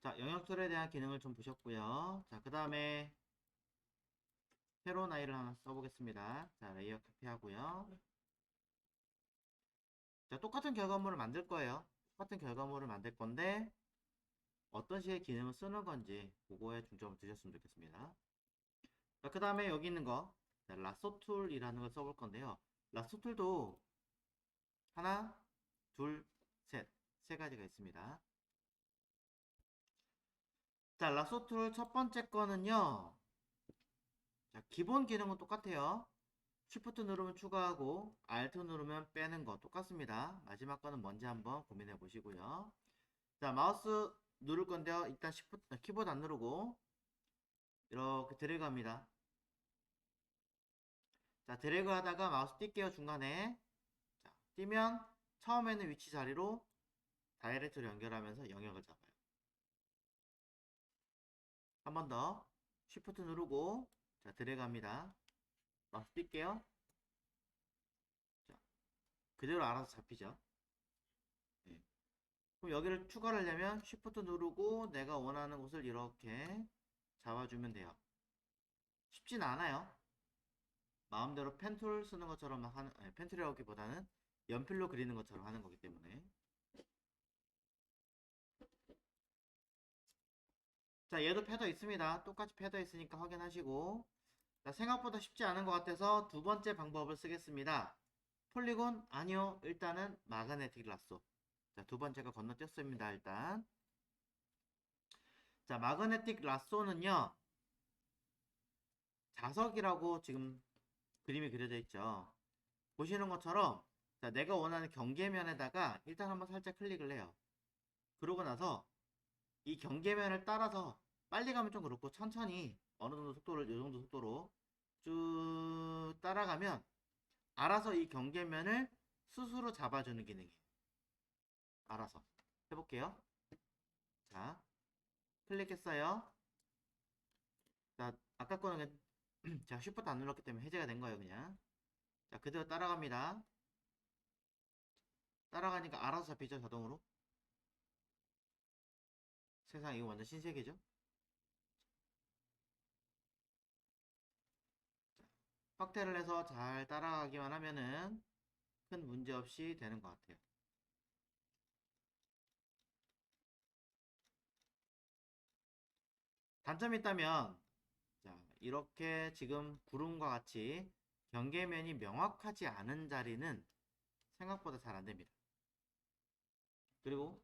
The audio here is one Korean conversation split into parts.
자, 영역툴에 대한 기능을 좀 보셨고요. 자, 그 다음에 새로운 아이를 하나 써보겠습니다. 자, 레이어 카피하고요. 자, 똑같은 결과물을 만들 거예요. 똑같은 결과물을 만들 건데 어떤 식의 기능을 쓰는 건지 그거에 중점을 두셨으면 좋겠습니다. 자, 그 다음에 여기 있는 거 라쏘 툴이라는 걸 써볼 건데요. 라쏘 툴도 하나, 둘, 셋, 세 가지가 있습니다. 자, 라쏘 툴 첫 번째 거는요. 자, 기본 기능은 똑같아요. Shift 누르면 추가하고 Alt 누르면 빼는 거 똑같습니다. 마지막 거는 뭔지 한번 고민해 보시고요. 자, 마우스 누를 건데요. 일단 키보드 안 누르고 이렇게 드래그 합니다. 자, 드래그 하다가 마우스 뛸게요. 중간에. 자, 뛰면 처음에는 위치 자리로 다이렉트로 연결하면서 영역을 잡아요. 한 번 더. Shift 누르고 자, 드래그 합니다. 마우스 뛸게요. 자, 그대로 알아서 잡히죠. 네. 그럼 여기를 추가를 하려면 Shift 누르고 내가 원하는 곳을 이렇게 잡아주면 돼요. 쉽진 않아요. 마음대로 펜툴 쓰는 것처럼 하는, 아니, 펜툴이라기보다는 연필로 그리는 것처럼 하는 거기 때문에. 자, 얘도 패더 있습니다. 똑같이 패더 있으니까 확인하시고. 자, 생각보다 쉽지 않은 것 같아서 두 번째 방법을 쓰겠습니다. 폴리곤? 아니요. 일단은 마그네틱 라쏘. 자, 두 번째가 건너뛰었습니다. 일단. 자, 마그네틱 라쏘는요. 자석이라고 지금 그림이 그려져 있죠. 보시는 것처럼 자, 내가 원하는 경계면에다가 일단 한번 살짝 클릭을 해요. 그러고 나서 이 경계면을 따라서 빨리 가면 좀 그렇고 천천히 어느 정도 속도를 이 정도 속도로 쭉 따라가면 알아서 이 경계면을 스스로 잡아주는 기능이에요. 알아서 해볼게요. 자, 클릭했어요. 자, 아까 거는 제가 쉬프트 안 눌렀기 때문에 해제가 된 거예요. 그냥 자, 그대로 따라갑니다. 따라가니까 알아서 잡히죠. 자동으로. 세상 이거 완전 신세계죠. 확대를 해서 잘 따라가기만 하면은 큰 문제 없이 되는 것 같아요. 단점이 있다면 자, 이렇게 지금 구름과 같이 경계면이 명확하지 않은 자리는 생각보다 잘 안됩니다. 그리고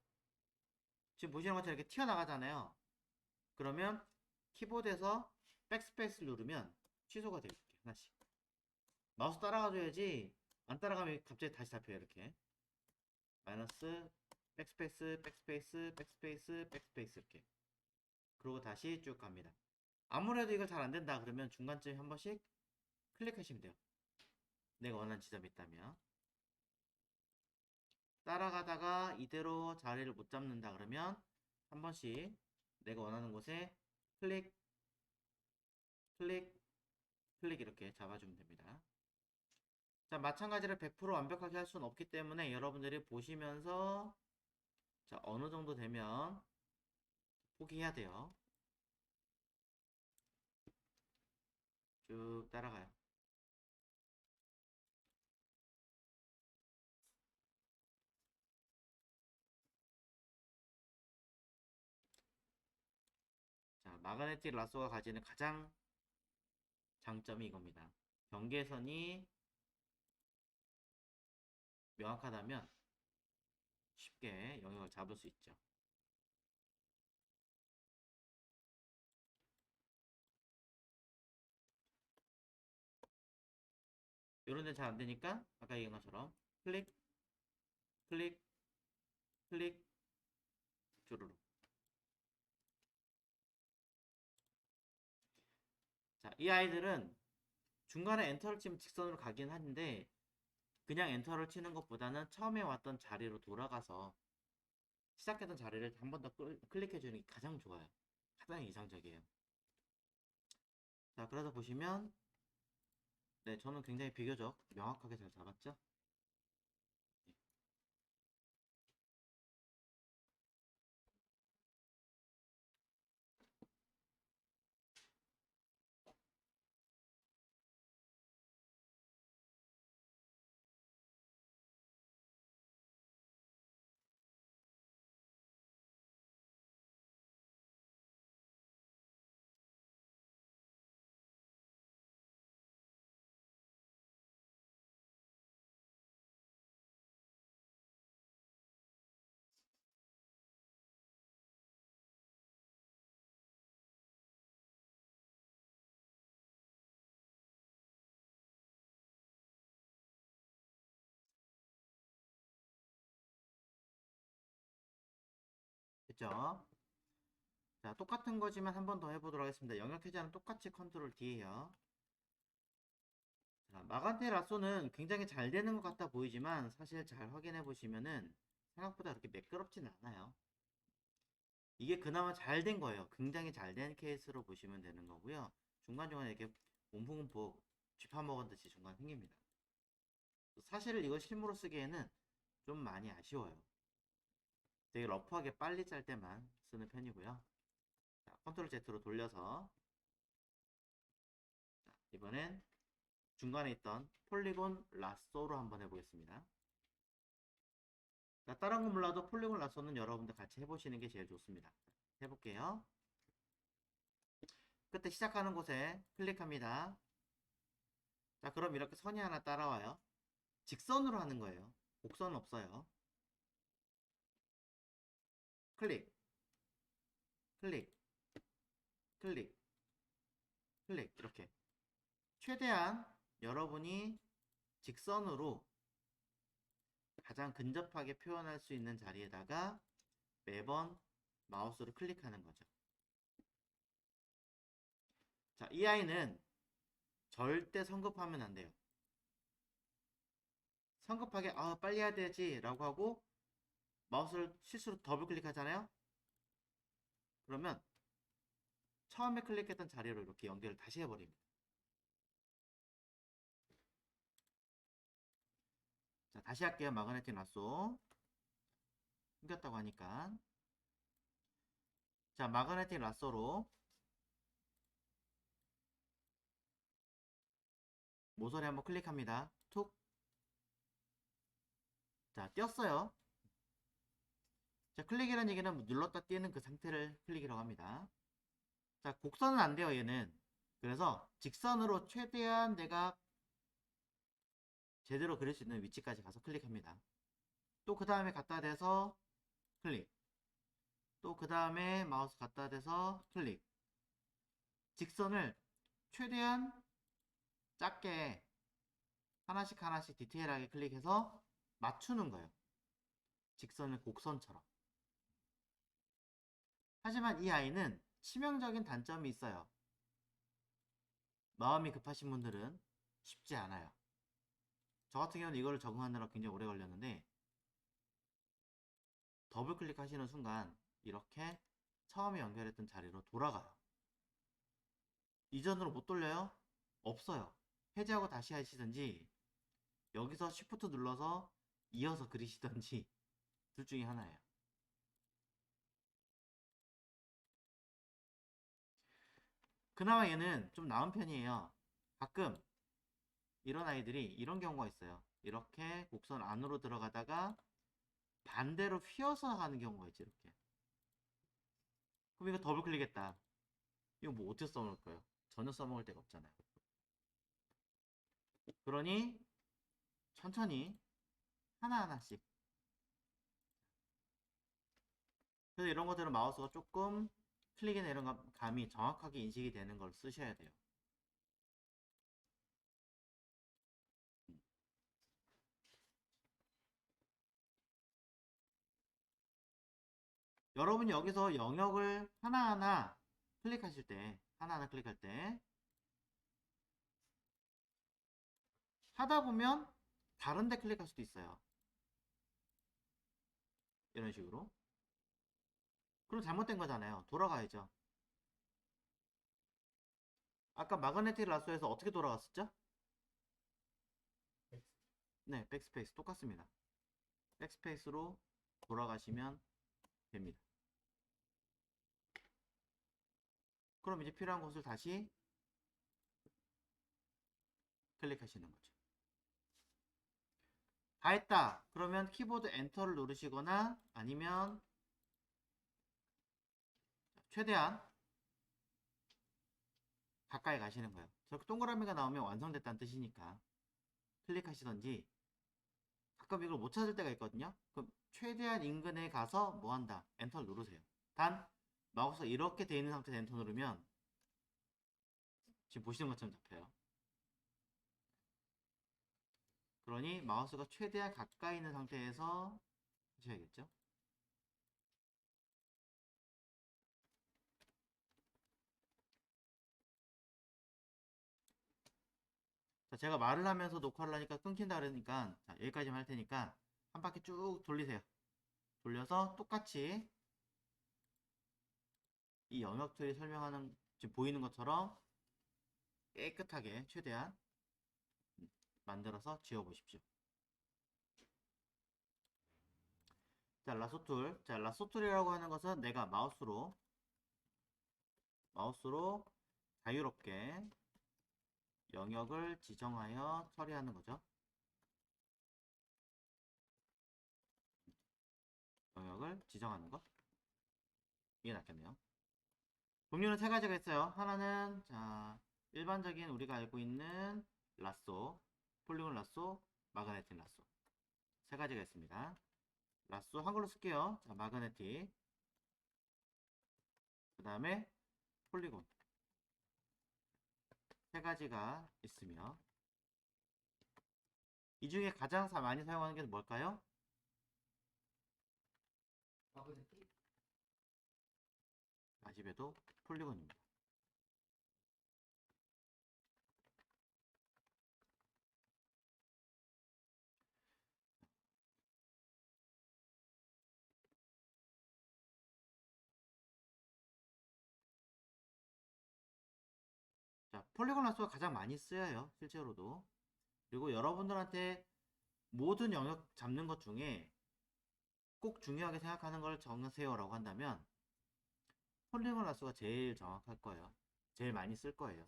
지금 보시는 것처럼 이렇게 튀어나가잖아요. 그러면 키보드에서 백스페이스를 누르면 취소가 돼요. 이렇게 하나씩. 마우스 따라가줘야지 안 따라가면 갑자기 다시 잡혀요. 이렇게 마이너스 백스페이스 백스페이스 백스페이스 백스페이스 이렇게 그리고 다시 쭉 갑니다. 아무래도 이거 잘 안된다 그러면 중간쯤에 한 번씩 클릭하시면 돼요. 내가 원하는 지점이 있다면 따라가다가 이대로 자리를 못 잡는다 그러면 한 번씩 내가 원하는 곳에 클릭 클릭 클릭 이렇게 잡아주면 됩니다. 자, 마찬가지로 100% 완벽하게 할 수는 없기 때문에 여러분들이 보시면서 자, 어느 정도 되면 포기해야 돼요. 쭉 따라가요. 자, 마그네틱 라쏘가 가지는 가장 장점이 이겁니다. 경계선이 명확하다면 쉽게 영역을 잡을 수 있죠. 이런 데 잘 안되니까 아까 얘기한 것처럼 클릭 클릭 클릭 주르륵. 자, 이 아이들은 중간에 엔터를 치면 직선으로 가긴 하는데 그냥 엔터를 치는 것보다는 처음에 왔던 자리로 돌아가서 시작했던 자리를 한 번 더 클릭해주는 게 가장 좋아요. 가장 이상적이에요. 자, 그래서 보시면 네, 저는 굉장히 비교적 명확하게 잘 잡았죠? 쉽죠? 자, 똑같은 거지만 한 번 더 해보도록 하겠습니다. 영역 해제는 똑같이 컨트롤 D예요. 자, 마간테 라쏘는 굉장히 잘 되는 것 같아 보이지만 사실 잘 확인해 보시면은 생각보다 그렇게 매끄럽진 않아요. 이게 그나마 잘 된 거예요. 굉장히 잘 된 케이스로 보시면 되는 거고요. 중간중간에 이렇게 움푹움푹 쥐파먹은 듯이 중간 생깁니다. 사실 이거 실무로 쓰기에는 좀 많이 아쉬워요. 되게 러프하게 빨리 짤 때만 쓰는 편이고요. 자, 컨트롤 Z로 돌려서 자, 이번엔 중간에 있던 폴리곤 라쏘로 한번 해보겠습니다. 자, 다른 거 몰라도 폴리곤 라쏘는 여러분들 같이 해보시는 게 제일 좋습니다. 해볼게요. 끝에 시작하는 곳에 클릭합니다. 자, 그럼 이렇게 선이 하나 따라와요. 직선으로 하는 거예요. 곡선 없어요. 클릭, 클릭, 클릭, 클릭 이렇게 최대한 여러분이 직선으로 가장 근접하게 표현할 수 있는 자리에다가 매번 마우스를 클릭하는 거죠. 자, 이 아이는 절대 성급하면 안 돼요. 성급하게 빨리 해야 되지 라고 하고 마우스를 실수로 더블 클릭하잖아요. 그러면 처음에 클릭했던 자리로 이렇게 연결을 다시 해버립니다. 자, 다시 할게요. 마그네틱 라쏘 생겼다고 하니까 자, 마그네틱 라쏘로 모서리 한번 클릭합니다. 툭. 자, 띄었어요. 자, 클릭이라는 얘기는 눌렀다 띄는 그 상태를 클릭이라고 합니다. 자, 곡선은 안 돼요, 얘는. 그래서 직선으로 최대한 내가 제대로 그릴 수 있는 위치까지 가서 클릭합니다. 또 그 다음에 갖다 대서 클릭. 또 그 다음에 마우스 갖다 대서 클릭. 직선을 최대한 작게 하나씩 하나씩 디테일하게 클릭해서 맞추는 거예요. 직선을 곡선처럼. 하지만 이 아이는 치명적인 단점이 있어요. 마음이 급하신 분들은 쉽지 않아요. 저 같은 경우는 이거를 적응하느라 굉장히 오래 걸렸는데 더블 클릭하시는 순간 이렇게 처음에 연결했던 자리로 돌아가요. 이전으로 못 돌려요? 없어요. 해제하고 다시 하시든지 여기서 Shift 눌러서 이어서 그리시든지 둘 중에 하나예요. 그나마 얘는 좀 나은 편이에요. 가끔 이런 아이들이 이런 경우가 있어요. 이렇게 곡선 안으로 들어가다가 반대로 휘어서 가는 경우가 있지. 이렇게. 그럼 이거 더블 클릭했다. 이거 뭐 어떻게 써먹을 거예요? 전혀 써먹을 데가 없잖아요. 그러니 천천히 하나하나씩. 그래서 이런 것들은 마우스가 조금 클릭이나 이런 감이 정확하게 인식이 되는 걸 쓰셔야 돼요. 여러분이 여기서 영역을 하나하나 클릭하실 때, 하나하나 클릭할 때 하다 보면 다른 데 클릭할 수도 있어요. 이런 식으로. 그럼 잘못된 거잖아요. 돌아가야죠. 아까 마그네틱 라쏘에서 어떻게 돌아갔었죠? 네, 백스페이스 똑같습니다. 백스페이스로 돌아가시면 됩니다. 그럼 이제 필요한 곳을 다시 클릭하시는 거죠. 다 했다. 그러면 키보드 엔터를 누르시거나 아니면 최대한 가까이 가시는 거예요. 저렇게 동그라미가 나오면 완성됐다는 뜻이니까 클릭하시던지 가끔 이걸 못 찾을 때가 있거든요. 그럼 최대한 인근에 가서 뭐 한다. 엔터를 누르세요. 단 마우스가 이렇게 돼 있는 상태에서 엔터 누르면 지금 보시는 것처럼 잡혀요. 그러니 마우스가 최대한 가까이 있는 상태에서 하셔야겠죠. 자, 제가 말을 하면서 녹화를 하니까 끊긴다 그러니까 자, 여기까지만 할 테니까 한 바퀴 쭉 돌리세요. 돌려서 똑같이 이 영역들이 설명하는 지금 보이는 것처럼 깨끗하게 최대한 만들어서 지워 보십시오. 자, 라쏘툴. 자, 라쏘툴이라고 하는 것은 내가 마우스로 자유롭게 영역을 지정하여 처리하는 거죠. 영역을 지정하는 것. 이게 낫겠네요. 종류는 세 가지가 있어요. 하나는 자, 일반적인 우리가 알고 있는 라쏘, 폴리곤 라쏘, 마그네틱 라쏘. 세 가지가 있습니다. 라쏘 한글로 쓸게요. 자, 마그네틱. 그 다음에 폴리곤. 세 가지가 있으며 이 중에 가장 많이 사용하는 게 뭘까요? 마그네틱? 아쉽게도 폴리곤입니다. 자, 폴리곤 라쏘가 가장 많이 쓰여요. 실제로도. 그리고 여러분들한테 모든 영역 잡는 것 중에 꼭 중요하게 생각하는 걸 정하세요라고 한다면 폴리곤 라쏘가 제일 정확할 거예요. 제일 많이 쓸 거예요.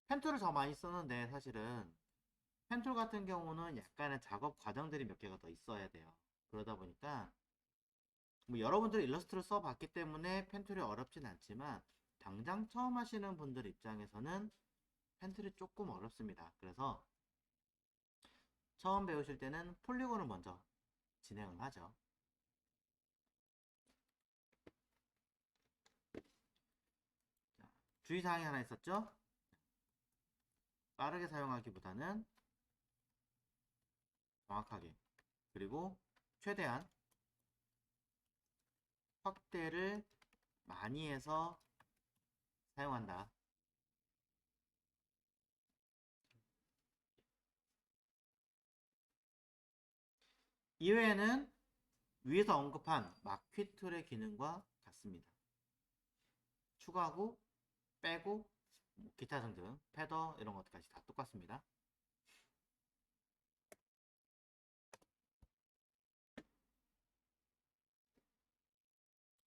펜툴을 더 많이 쓰는데 사실은 펜툴 같은 경우는 약간의 작업 과정들이 몇 개가 더 있어야 돼요. 그러다 보니까 뭐 여러분들이 일러스트를 써봤기 때문에 펜툴이 어렵진 않지만 당장 처음 하시는 분들 입장에서는 펜툴이 조금 어렵습니다. 그래서 처음 배우실 때는 폴리곤을 먼저 진행을 하죠. 자, 주의사항이 하나 있었죠? 빠르게 사용하기보다는 정확하게 그리고 최대한 확대를 많이 해서 사용한다. 이외에는 위에서 언급한 마퀴 툴의 기능과 같습니다. 추가하고 빼고 뭐 기타 등등 패더 이런 것까지 다 똑같습니다.